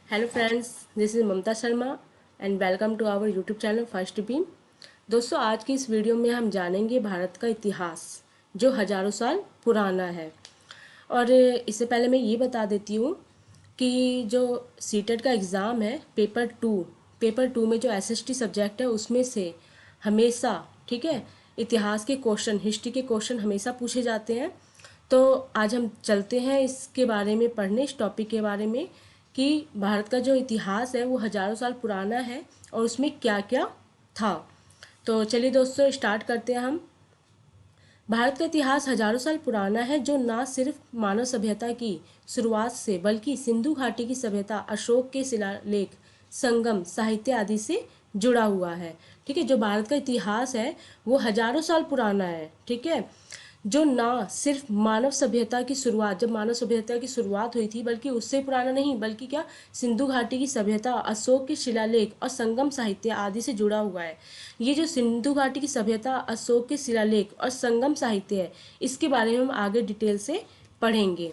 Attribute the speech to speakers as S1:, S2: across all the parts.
S1: Hello friends, this is Mamta Sharma and welcome to our YouTube channel first bean. दोस्तों, आज की इस वीडियो में हम जानेंगे भारत का इतिहास जो हज़ारों साल पुराना है। और इससे पहले मैं ये बता देती हूँ कि जो सीटेट का एग्ज़ाम है पेपर टू में जो एसएसटी सब्जेक्ट है उसमें से हमेशा, ठीक है, इतिहास के क्वेश्चन, हिस्ट्री के क्वेश्चन हमेशा पूछे जाते हैं। तो आज हम चलते हैं इसके बारे में पढ़ने, इस टॉपिक के बारे में कि भारत का जो इतिहास है वो हज़ारों साल पुराना है और उसमें क्या क्या था। तो चलिए दोस्तों, स्टार्ट करते हैं हम। भारत का इतिहास हजारों साल पुराना है, जो ना सिर्फ मानव सभ्यता की शुरुआत से बल्कि सिंधु घाटी की सभ्यता, अशोक के शिलालेख, संगम, साहित्य आदि से जुड़ा हुआ है। ठीक है, जो भारत का इतिहास है वो हजारों साल पुराना है। ठीक है, जो ना सिर्फ मानव सभ्यता की शुरुआत, जब मानव सभ्यता की शुरुआत हुई थी, बल्कि उससे पुराना नहीं, बल्कि क्या, सिंधु घाटी की सभ्यता, अशोक के शिलालेख और संगम साहित्य आदि से जुड़ा हुआ है। ये जो सिंधु घाटी की सभ्यता, अशोक के शिलालेख और संगम साहित्य है, इसके बारे में हम आगे डिटेल से पढ़ेंगे।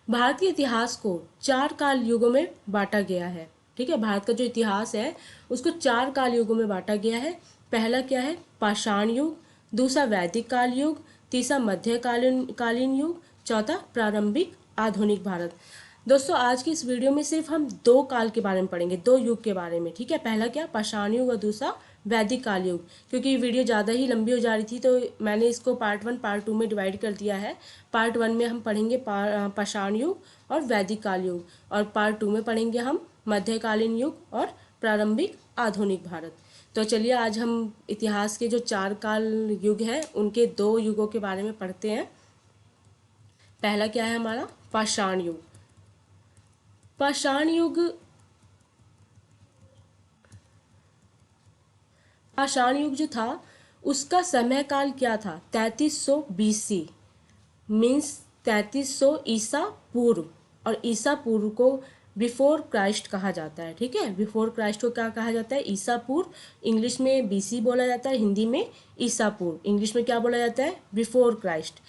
S1: भारत के इतिहास को चार काल युगों में बांटा गया है। ठीक है, भारत का जो इतिहास है उसको चार काल युगों में बांटा गया है। पहला क्या है? पाषाण युग। दूसरा वैदिक काल युग। तीसरा मध्यकालीन कालीन युग। चौथा प्रारंभिक आधुनिक भारत। दोस्तों, आज की इस वीडियो में सिर्फ हम दो काल के बारे में पढ़ेंगे, दो युग के बारे में। ठीक है, पहला क्या? पाषाण युग और दूसरा वैदिक काल युग। क्योंकि वीडियो ज़्यादा ही लंबी हो जा रही थी तो मैंने इसको पार्ट 1 पार्ट 2 में डिवाइड कर दिया है। पार्ट 1 में हम पढ़ेंगे पाषाण युग और वैदिक काल युग, और पार्ट 2 में पढ़ेंगे हम मध्यकालीन युग और प्रारंभिक आधुनिक भारत। तो चलिए, आज हम इतिहास के जो चार काल युग हैं उनके दो युगों के बारे में पढ़ते हैं। पहला क्या है हमारा? पाषाण युग। पाषाण युग पाषाण युग जो था उसका समय काल क्या था? 3300 BC, मीन्स 3300 ईसा पूर्व। और ईसा पूर्व को बिफोर क्राइस्ट कहा जाता है। ठीक है, बिफोर क्राइस्ट को क्या कहा जाता है? ईसा पूर्व। इंग्लिश में बीसी बोला जाता है, हिंदी में ईसा पूर्व। इंग्लिश में क्या बोला जाता है? Before Christ.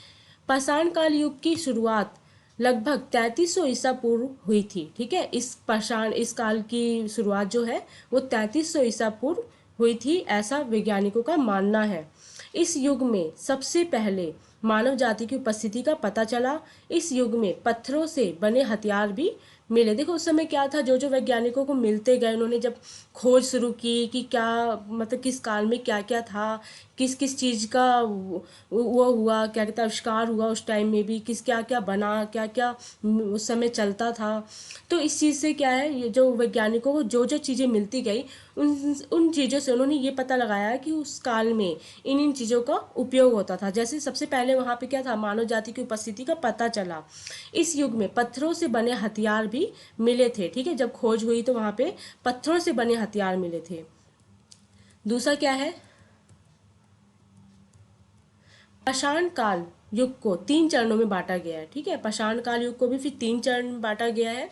S1: पाषाण काल युग की शुरुआत लगभग 3300 ईसा पूर्व हुई थी। ठीक है, इस काल की शुरुआत जो है वो 3300 ईसा पूर्व हुई थी, ऐसा वैज्ञानिकों का मानना है। इस युग में सबसे पहले मानव जाति की उपस्थिति का पता चला। इस युग में पत्थरों से बने हथियार भी मिले। देखो, उस समय क्या था, जो जो वैज्ञानिकों को मिलते गए, उन्होंने जब खोज शुरू की कि क्या, मतलब किस काल में क्या क्या था, किस किस चीज़ का वो हुआ, क्या कहता है, आविष्कार हुआ उस टाइम में भी, किस क्या क्या बना, क्या क्या उस समय चलता था। तो इस चीज़ से क्या है, ये जो वैज्ञानिकों को जो जो चीज़ें मिलती गई, उन उन चीज़ों से उन्होंने ये पता लगाया कि उस काल में इन इन चीज़ों का उपयोग होता था। जैसे सबसे पहले वहाँ पे क्या था, मानव जाति की उपस्थिति का पता चला। इस युग में पत्थरों से बने हथियार भी मिले थे। ठीक है, जब खोज हुई तो वहाँ पे पत्थरों से बने हथियार मिले थे। दूसरा क्या है? पाषाण काल युग को तीन चरणों में बांटा गया है। ठीक है, पाषाण काल युग को भी फिर तीन चरण में बांटा गया है।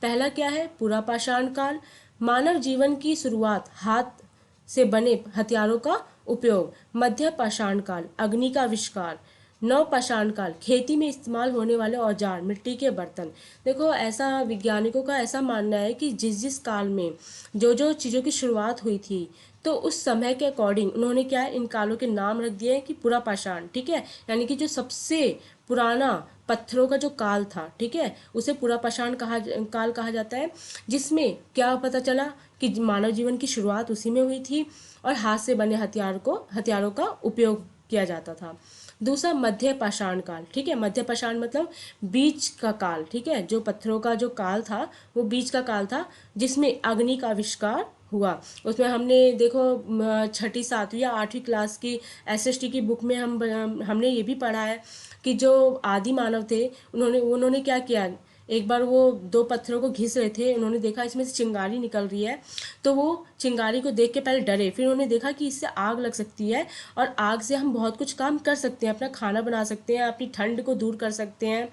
S1: पहला क्या है? पूरा पाषाण काल, मानव जीवन की शुरुआत, हाथ से बने हथियारों का उपयोग। मध्य पाषाण काल, अग्नि का आविष्कार। नव पाषाण काल, खेती में इस्तेमाल होने वाले औजार, मिट्टी के बर्तन। देखो, ऐसा वैज्ञानिकों का ऐसा मानना है कि जिस जिस काल में जो जो चीज़ों की शुरुआत हुई थी, तो उस समय के अकॉर्डिंग उन्होंने क्या है, इन कालों के नाम रख दिए हैं कि पूरा पाषाण। ठीक है, यानी कि जो सबसे पुराना पत्थरों का जो काल था, ठीक है, उसे पूरा पाषाण काल कहा जाता है। जिसमें क्या पता चला कि मानव जीवन की शुरुआत उसी में हुई थी और हाथ से बने हथियारों का उपयोग किया जाता था। दूसरा मध्य पाषाण काल। ठीक है, मध्य पाषाण मतलब बीच का काल। ठीक है, जो पत्थरों का जो काल था वो बीच का काल था, जिसमें अग्नि का आविष्कार हुआ। उसमें हमने देखो, छठी सातवीं या आठवीं क्लास की एसएसटी की बुक में हमने ये भी पढ़ा है कि जो आदि मानव थे, उन्होंने क्या किया, एक बार वो दो पत्थरों को घिस रहे थे, उन्होंने देखा इसमें से चिंगारी निकल रही है, तो वो चिंगारी को देख के पहले डरे, फिर उन्होंने देखा कि इससे आग लग सकती है और आग से हम बहुत कुछ काम कर सकते हैं, अपना खाना बना सकते हैं, अपनी ठंड को दूर कर सकते हैं।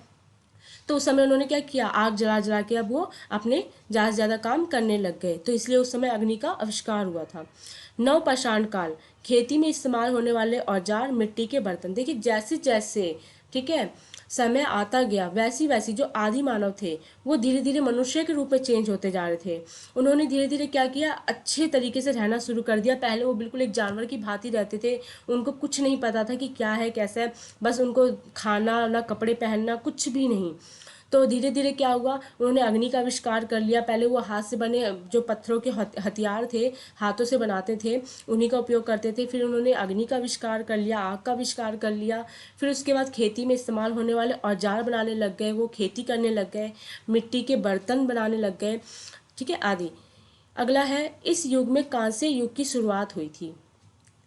S1: तो उस समय उन्होंने क्या किया, आग जला जला के अब वो अपने ज़्यादा से ज़्यादा काम करने लग गए। तो इसलिए उस समय अग्नि का आविष्कार हुआ था। नवपाषाण काल, खेती में इस्तेमाल होने वाले औजार, मिट्टी के बर्तन। देखिए जैसे जैसे, ठीक है, समय आता गया वैसी वैसी जो आदि मानव थे वो धीरे धीरे मनुष्य के रूप में चेंज होते जा रहे थे। उन्होंने धीरे धीरे क्या किया, अच्छे तरीके से रहना शुरू कर दिया। पहले वो बिल्कुल एक जानवर की भांति रहते थे, उनको कुछ नहीं पता था कि क्या है कैसा है, बस उनको खाना ना कपड़े पहनना कुछ भी नहीं। तो धीरे धीरे क्या हुआ, उन्होंने अग्नि का आविष्कार कर लिया। पहले वो हाथ से बने जो पत्थरों के हथियार थे, हाथों से बनाते थे, उन्हीं का उपयोग करते थे। फिर उन्होंने अग्नि का आविष्कार कर लिया, आग का आविष्कार कर लिया। फिर उसके बाद खेती में इस्तेमाल होने वाले औजार बनाने लग गए, वो खेती करने लग गए, मिट्टी के बर्तन बनाने लग गए, ठीक है, आदि। अगला है, इस युग में कांस्य युग की शुरुआत हुई थी।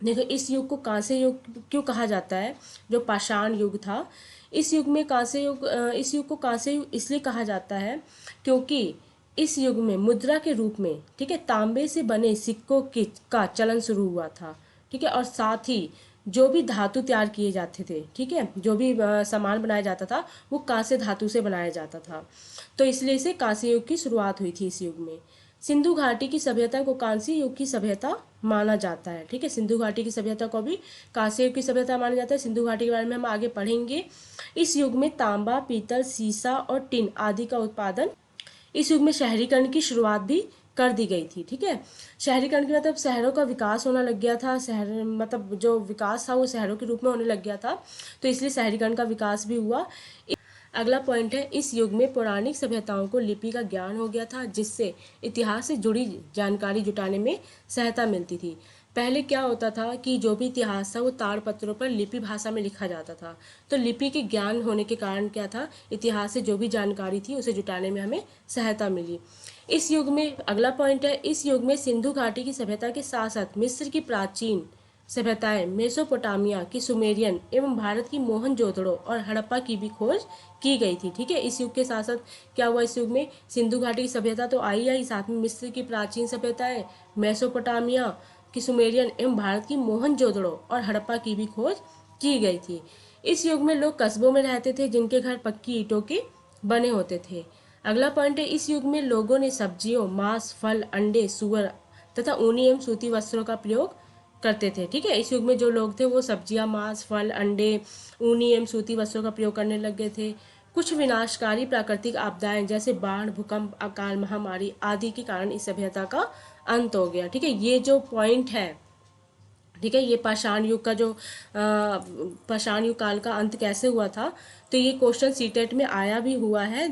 S1: देखो इस युग को कांस्य युग क्यों कहा जाता है, जो पाषाण युग था, इस युग में कांस्य युग, इस युग को कांस्य युग इसलिए कहा जाता है क्योंकि इस युग में मुद्रा के रूप में, ठीक है, तांबे से बने सिक्कों की का चलन शुरू हुआ था, ठीक है, और साथ ही जो भी धातु तैयार किए जाते थे, ठीक है, जो भी सामान बनाया जाता था वो कांस्य धातु से बनाया जाता था। तो इसलिए इसे कांस्य युग की शुरुआत हुई थी इस युग में। सिंधु घाटी की सभ्यता को कांस्य युग की सभ्यता माना जाता है, ठीक है, सिंधु घाटी की सभ्यता को भी कांस्य युग की सभ्यता माना जाता है। सिंधु घाटी के बारे में हम आगे पढ़ेंगे। इस युग में तांबा, पीतल, सीसा और टिन आदि का उत्पादन, इस युग में शहरीकरण की शुरुआत भी कर दी गई थी, ठीक है। शहरीकरण के मतलब शहरों का विकास होना लग गया था, शहर मतलब जो विकास था वो शहरों के रूप में होने लग गया था, तो इसलिए शहरीकरण का विकास भी हुआ। अगला पॉइंट है, इस युग में पौराणिक सभ्यताओं को लिपि का ज्ञान हो गया था, जिससे इतिहास से जुड़ी जानकारी जुटाने में सहायता मिलती थी। पहले क्या होता था कि जो भी इतिहास था वो ताड़पत्रों पर लिपि भाषा में लिखा जाता था। तो लिपि के ज्ञान होने के कारण क्या था, इतिहास से जो भी जानकारी थी उसे जुटाने में हमें सहायता मिली। इस युग में अगला पॉइंट है, इस युग में सिंधु घाटी की सभ्यता के साथ साथ मिस्र की प्राचीन सभ्यताएं, मेसोपोटामिया की सुमेरियन एवं भारत की मोहनजोदड़ो और हड़प्पा की भी खोज की गई थी, ठीक है। इस युग के साथ साथ क्या हुआ, इस युग में सिंधु घाटी की सभ्यता तो आई, साथ में मिस्र की प्राचीन सभ्यताएं, मेसोपोटामिया की सुमेरियन एवं भारत की मोहनजोदड़ो और हड़प्पा की भी खोज की गई थी। इस युग में लोग कस्बों में रहते थे जिनके घर पक्की ईंटों के बने होते थे। अगला पॉइंट है, इस युग में लोगों ने सब्जियों, मांस, फल, अंडे, सुअर तथा ऊनी एवं सूती वस्त्रों का प्रयोग करते थे, ठीक है। इस युग में जो लोग थे वो सब्जियां, मांस, फल, अंडे, ऊनी एवं सूती वस्त्रों का प्रयोग करने लग गए थे। कुछ विनाशकारी प्राकृतिक आपदाएं जैसे बाढ़, भूकंप, अकाल, महामारी आदि के कारण इस सभ्यता का अंत हो गया, ठीक है। ये जो पॉइंट है, ठीक है, ये पाषाण युग का जो पाषाण युग काल का अंत कैसे हुआ था, तो ये क्वेश्चन सीटेट में आया भी हुआ है।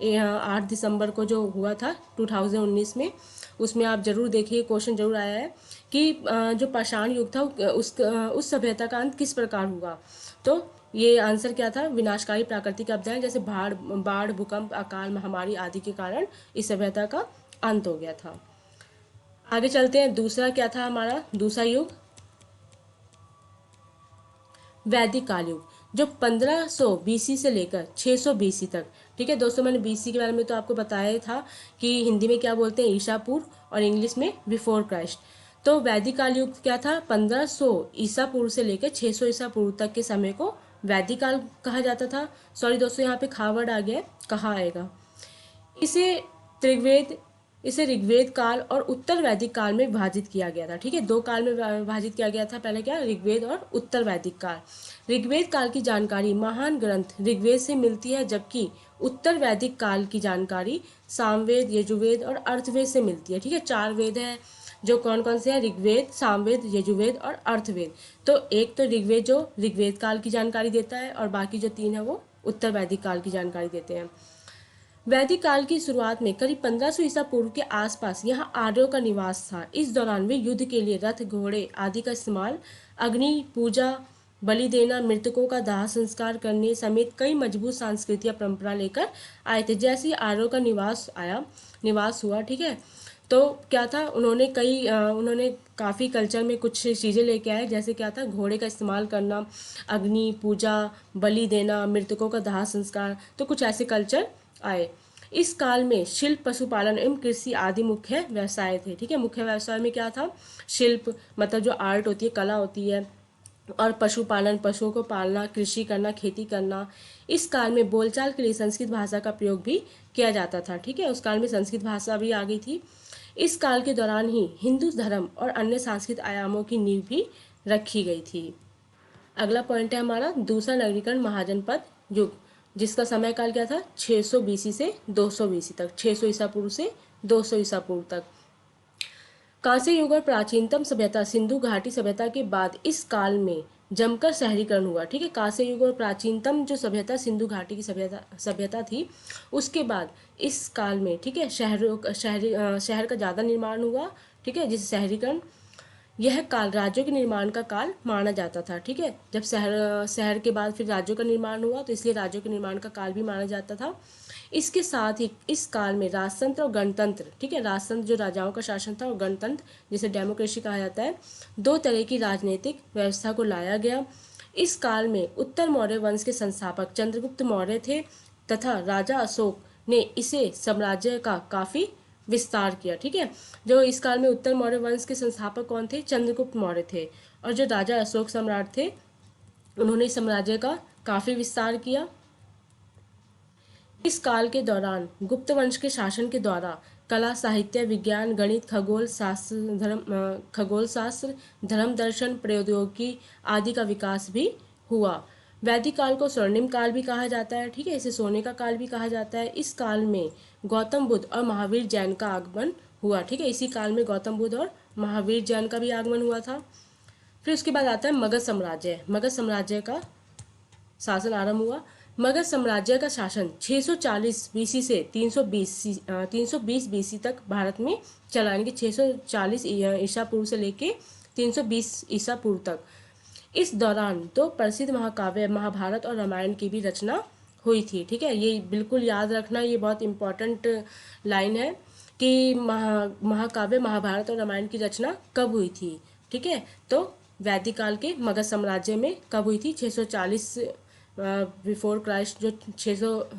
S1: 8 दिसंबर को जो हुआ था 2019 में, उसमें आप जरूर देखिए, क्वेश्चन जरूर आया है कि जो पाषाण युग था उस सभ्यता का अंत किस प्रकार हुआ। तो ये आंसर क्या था, विनाशकारी प्राकृतिक आपदाएं जैसे बाढ़, भूकंप, अकाल, महामारी आदि के कारण इस सभ्यता का अंत हो गया था। आगे चलते हैं, दूसरा क्या था हमारा, दूसरा युग वैदिक काल युग, जो 1500 बीसी से लेकर 600 बीसी तक, ठीक है दोस्तों। मैंने बीसी के बारे में तो आपको बताया था कि हिंदी में क्या बोलते हैं, ईसा पूर्व, और इंग्लिश में बिफोर क्राइस्ट। तो वैदिक काल युग क्या था, 1500 ईसा पूर्व से लेकर 600 ईसा पूर्व तक के समय को वैदिक काल कहा जाता था। सॉरी दोस्तों, यहाँ पे खावर्ड आ गया, कहा आएगा। इसे त्रिवेद इसे ऋग्वेद काल और उत्तर वैदिक काल में विभाजित किया गया था, ठीक है। 2 काल में विभाजित किया गया था, पहले क्या, ऋग्वेद और उत्तर वैदिक काल। ऋग्वेद काल की जानकारी महान ग्रंथ ऋग्वेद से मिलती है, जबकि उत्तर वैदिक काल की जानकारी सामवेद, यजुर्वेद और अर्थवेद से मिलती है, ठीक है। 4 वेद हैं जो कौन कौन से हैं, ऋग्वेद, सामवेद, यजुर्वेद और अर्थवेद। तो एक तो ऋग्वेद जो ऋग्वेद काल की जानकारी देता है, और बाकी जो 3 है वो उत्तर वैदिक काल की जानकारी देते हैं। वैदिक काल की शुरुआत में करीब 1500 ईसा पूर्व के आसपास यहाँ आर्यों का निवास था। इस दौरान वे युद्ध के लिए रथ, घोड़े आदि का इस्तेमाल, अग्नि पूजा, बलि देना, मृतकों का दाह संस्कार करने समेत कई मजबूत सांस्कृतिक परंपरा लेकर आए थे। जैसे ही आर्यों का निवास हुआ, ठीक है, तो क्या था, उन्होंने काफ़ी कल्चर में कुछ चीज़ें लेके आए, जैसे क्या था, घोड़े का इस्तेमाल करना, अग्नि पूजा, बलि देना, मृतकों का दाह संस्कार, तो कुछ ऐसे कल्चर आए। इस काल में शिल्प, पशुपालन एवं कृषि आदि मुख्य व्यवसाय थे, ठीक है। मुख्य व्यवसाय में क्या था, शिल्प मतलब जो आर्ट होती है, कला होती है, और पशुपालन, पशुओं को पालना, कृषि करना, खेती करना। इस काल में बोलचाल के लिए संस्कृत भाषा का प्रयोग भी किया जाता था, ठीक है। उस काल में संस्कृत भाषा भी आ गई थी। इस काल के दौरान ही हिंदू धर्म और अन्य सांस्कृतिक आयामों की नींव भी रखी गई थी। अगला पॉइंट है हमारा दूसरा नगरीकरण महाजनपद युग, जिसका समय काल क्या था 600 बीसी से 200 बीसी तक, 600 ईसा पूर्व से 200 ईसा पूर्व तक। कांस्य युग और प्राचीनतम सभ्यता सिंधु घाटी सभ्यता के बाद इस काल में जमकर शहरीकरण हुआ। ठीक है, कांस्य युग और प्राचीनतम जो सभ्यता सिंधु घाटी की सभ्यता थी, उसके बाद इस काल में ठीक है शहर का ज़्यादा निर्माण हुआ। ठीक है, जिसे शहरीकरण, यह काल राज्यों के निर्माण का काल माना जाता था। ठीक है, जब शहर के बाद फिर राज्यों का निर्माण हुआ तो इसलिए राज्यों के निर्माण का काल भी माना जाता था। इसके साथ ही इस काल में राजतंत्र और गणतंत्र, ठीक है, राजतंत्र जो राजाओं का शासन था और गणतंत्र जिसे डेमोक्रेसी कहा जाता है, दो तरह की राजनीतिक व्यवस्था को लाया गया। इस काल में उत्तर मौर्य वंश के संस्थापक चंद्रगुप्त मौर्य थे तथा राजा अशोक ने इसे साम्राज्य का काफी विस्तार किया। ठीक है, जो इस काल में उत्तर मौर्य वंश के संस्थापक कौन थे? चंद्रगुप्त मौर्य थे। और जो राजा अशोक सम्राट थे उन्होंने साम्राज्य का काफी विस्तार किया। इस काल के दौरान गुप्त वंश के शासन के द्वारा कला, साहित्य, विज्ञान, गणित, खगोल शास्त्र, धर्म दर्शन, प्रौद्योगिकी आदि का विकास भी हुआ। वैदिक काल को स्वर्णिम काल भी कहा जाता है। ठीक है, इसे सोने का काल भी कहा जाता है। इस काल में गौतम बुद्ध और महावीर जैन का आगमन हुआ। ठीक है, इसी काल में गौतम बुद्ध और महावीर जैन का भी आगमन हुआ था। फिर उसके बाद आता है मगध साम्राज्य। मगध साम्राज्य का शासन आरंभ हुआ। मगध साम्राज्य का शासन 640 बीसी से 320 बीसी तक भारत में चला, यानी कि 640 ईसा पूर्व से लेके 320 ईसा पूर्व तक। इस दौरान दो प्रसिद्ध महाकाव्य महाभारत और रामायण की भी रचना हुई थी। ठीक है, ये बिल्कुल याद रखना, ये बहुत इंपॉर्टेंट लाइन है कि महाकाव्य महाभारत और रामायण की रचना कब हुई थी। ठीक है, तो वैदिक काल के मगध साम्राज्य में कब हुई थी? 640 बिफोर क्राइस्ट, जो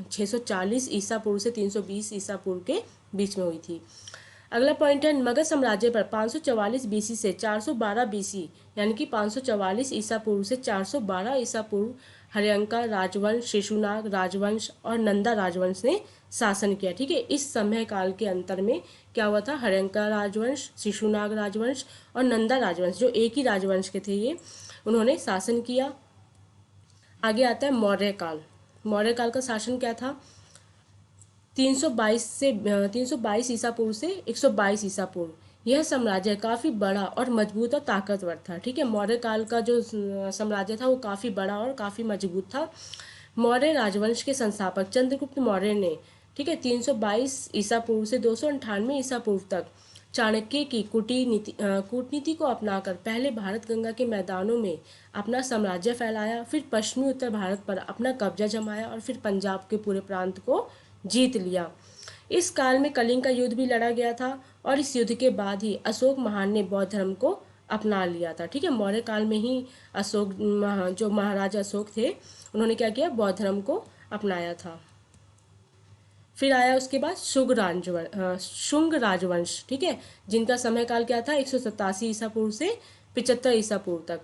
S1: 640 ईसा पूर्व से 320 ईसा पूर्व के बीच में हुई थी। अगला पॉइंट है मगध साम्राज्य पर 544 बीसी से 412 बीसी, यानी कि 544 ईसा पूर्व से 412 ईसा पूर्व हर्यंका राजवंश, शिशुनाग राजवंश और नंदा राजवंश ने शासन किया। ठीक है, इस समय काल के अंतर में क्या हुआ था? हर्यंका राजवंश, शिशुनाग राजवंश और नंदा राजवंश, जो एक ही राजवंश के थे, ये उन्होंने शासन किया। आगे आता है मौर्य काल। मौर्य काल का शासन क्या था? 322 ईसा पूर्व से 122 ईसा पूर्व। यह साम्राज्य काफ़ी बड़ा और मजबूत और ताकतवर था। ठीक है, मौर्य काल का जो साम्राज्य था वो काफ़ी बड़ा और काफ़ी मजबूत था। मौर्य राजवंश के संस्थापक चंद्रगुप्त मौर्य ने, ठीक है, 322 ईसा पूर्व से 298 ईसा पूर्व तक चाणक्य की कूटनीति को अपनाकर पहले भारत गंगा के मैदानों में अपना साम्राज्य फैलाया, फिर पश्चिमी उत्तर भारत पर अपना कब्जा जमाया और फिर पंजाब के पूरे प्रांत को जीत लिया। इस काल में कलिंग का युद्ध भी लड़ा गया था और इस युद्ध के बाद ही अशोक महान ने बौद्ध धर्म को अपना लिया था। ठीक है, मौर्य काल में ही जो महाराजा अशोक थे उन्होंने क्या किया? बौद्ध धर्म को अपनाया था। फिर आया उसके बाद शुंग राजवंश। ठीक है, जिनका समय काल क्या था? 187 ईसा पूर्व से 75 ईसा पूर्व तक।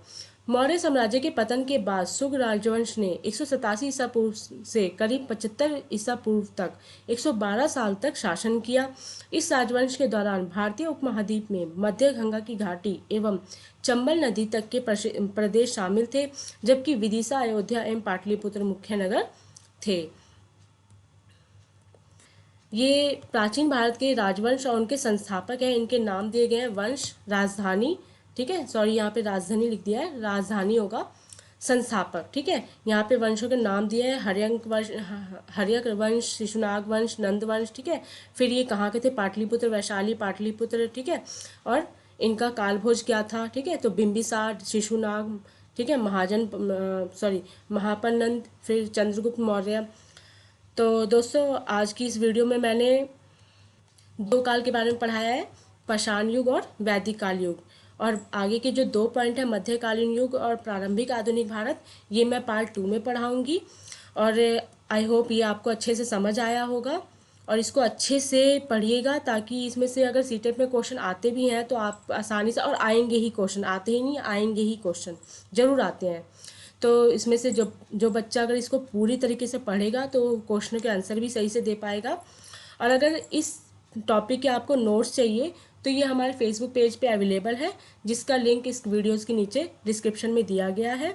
S1: मौर्य साम्राज्य के पतन के बाद शुंग राजवंश ने 187 ईसा पूर्व से करीब 75 ईसा पूर्व तक 112 साल तक शासन किया। इस राजवंश के दौरान भारतीय उपमहाद्वीप में मध्य गंगा की घाटी एवं चंबल नदी तक के प्रदेश शामिल थे, जबकि विदिशा, अयोध्या एवं पाटलिपुत्र मुख्य नगर थे। ये प्राचीन भारत के राजवंश और उनके संस्थापक हैं। इनके नाम दिए गए हैं वंश, राजधानी। ठीक है, सॉरी यहाँ पे राजधानी लिख दिया है, राजधानी होगा संस्थापक। ठीक है, यहाँ पे वंशों के नाम दिए हैं हर्यक वंश, शिशुनाग वंश, नंद वंश। ठीक है, फिर ये कहाँ के थे? पाटलिपुत्र, वैशाली पाटलिपुत्र। ठीक है, और इनका कालभोज क्या था? ठीक है, तो बिंबिसार, शिशुनाग, ठीक है, महापन्नंद, फिर चंद्रगुप्त मौर्य। तो दोस्तों आज की इस वीडियो में मैंने दो काल के बारे में पढ़ाया है, पाषाण युग और वैदिक काल युग। और आगे के जो 2 पॉइंट है, मध्यकालीन युग और प्रारंभिक आधुनिक भारत, ये मैं पार्ट 2 में पढ़ाऊंगी। और आई होप ये आपको अच्छे से समझ आया होगा और इसको अच्छे से पढ़िएगा, ताकि इसमें से अगर सीटेट में क्वेश्चन आते भी हैं तो आप आसानी से, और आएंगे ही क्वेश्चन, आते ही नहीं, आएंगे ही क्वेश्चन, ज़रूर आते हैं। तो इसमें से जो बच्चा अगर इसको पूरी तरीके से पढ़ेगा तो क्वेश्चन के आंसर भी सही से दे पाएगा। और अगर इस टॉपिक के आपको नोट्स चाहिए तो ये हमारे फेसबुक पेज पे अवेलेबल है, जिसका लिंक इस वीडियोस के नीचे डिस्क्रिप्शन में दिया गया है।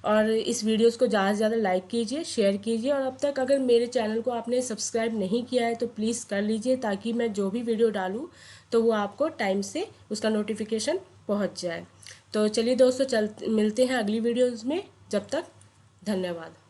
S1: और इस वीडियोस को ज़्यादा से ज़्यादा लाइक कीजिए, शेयर कीजिए, और अब तक अगर मेरे चैनल को आपने सब्सक्राइब नहीं किया है तो प्लीज़ कर लीजिए, ताकि मैं जो भी वीडियो डालूँ तो वो आपको टाइम से उसका नोटिफिकेशन पहुंच जाए। तो चलिए दोस्तों, मिलते हैं अगली वीडियोज़ में। जब तक धन्यवाद।